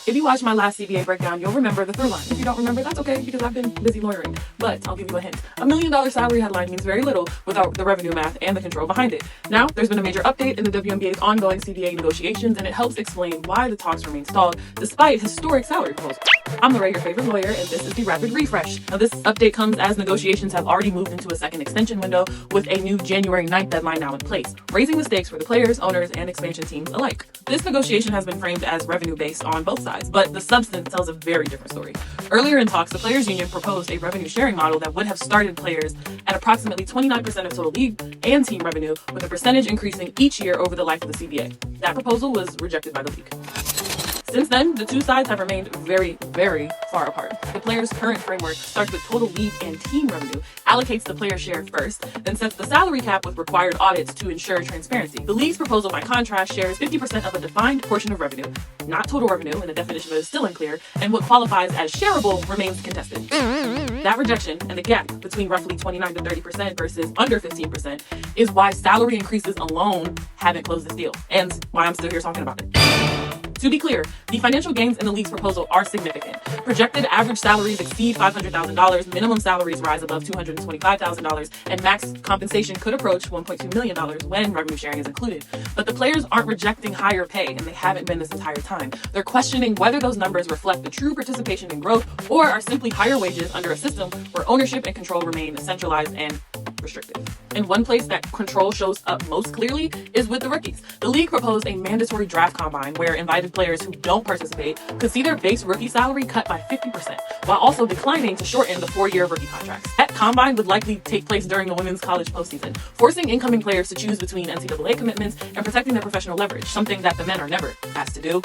If you watched my last CBA breakdown, you'll remember the through line. If you don't remember, that's okay, because I've been busy lawyering. But I'll give you a hint. $1 million salary headline means very little without the revenue math and the control behind it. Now, there's been a major update in the WNBA's ongoing CBA negotiations, and it helps explain why the talks remain stalled despite historic salary proposals. I'm Lorraine, your favorite lawyer, and this is the Rapid Refresh. Now, this update comes as negotiations have already moved into a second extension window with a new January 9th deadline now in place, raising the stakes for the players, owners, and expansion teams alike. This negotiation has been framed as revenue-based on both sides, but the substance tells a very different story. Earlier in talks, the Players Union proposed a revenue-sharing model that would have started players at approximately 29% of total league and team revenue, with a percentage increasing each year over the life of the CBA. That proposal was rejected by the league. Since then, the two sides have remained very, very far apart. The players' current framework starts with total league and team revenue, allocates the player share first, then sets the salary cap with required audits to ensure transparency. The league's proposal, by contrast, shares 50% of a defined portion of revenue, not total revenue, and the definition is still unclear, and what qualifies as shareable remains contested. That rejection and the gap between roughly 29 to 30% versus under 15% is why salary increases alone haven't closed this deal, and why I'm still here talking about it. To be clear, the financial gains in the league's proposal are significant. Projected average salaries exceed $500,000, minimum salaries rise above $225,000, and max compensation could approach $1.2 million when revenue sharing is included. But the players aren't rejecting higher pay, and they haven't been this entire time. They're questioning whether those numbers reflect the true participation in growth or are simply higher wages under a system where ownership and control remain centralized and restrictive. And one place that control shows up most clearly is with the rookies. The league proposed a mandatory draft combine where invited players who don't participate could see their base rookie salary cut by 50%, while also declining to shorten the 4-year rookie contracts. That combine would likely take place during the women's college postseason, forcing incoming players to choose between NCAA commitments and protecting their professional leverage, something that the men are never asked to do.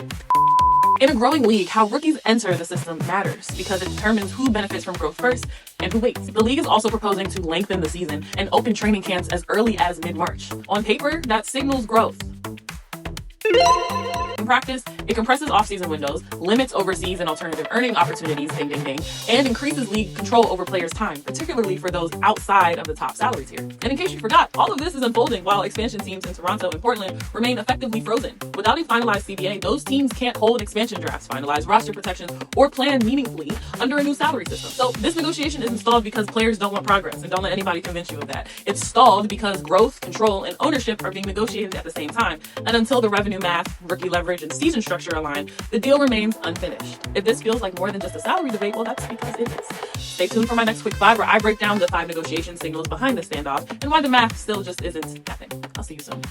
In a growing league, how rookies enter the system matters because it determines who benefits from growth first and who waits. The league is also proposing to lengthen the season and open training camps as early as mid-March. On paper, that signals growth. In practice, it compresses off-season windows, limits overseas and alternative earning opportunities, ding, ding, ding, and increases league control over players' time, particularly for those outside of the top salary tier. And in case you forgot, all of this is unfolding while expansion teams in Toronto and Portland remain effectively frozen. Without a finalized CBA, those teams can't hold expansion drafts, finalize roster protections, or plan meaningfully under a new salary system. So this negotiation isn't stalled because players don't want progress, and don't let anybody convince you of that. It's stalled because growth, control, and ownership are being negotiated at the same time, and until the revenue math, rookie leverage, and season structure align, the deal remains unfinished. If this feels like more than just a salary debate, well, that's because it is. Stay tuned for my next quick 5 where I break down the 5 negotiation signals behind the standoff and why the math still just isn't happening. I'll see you soon.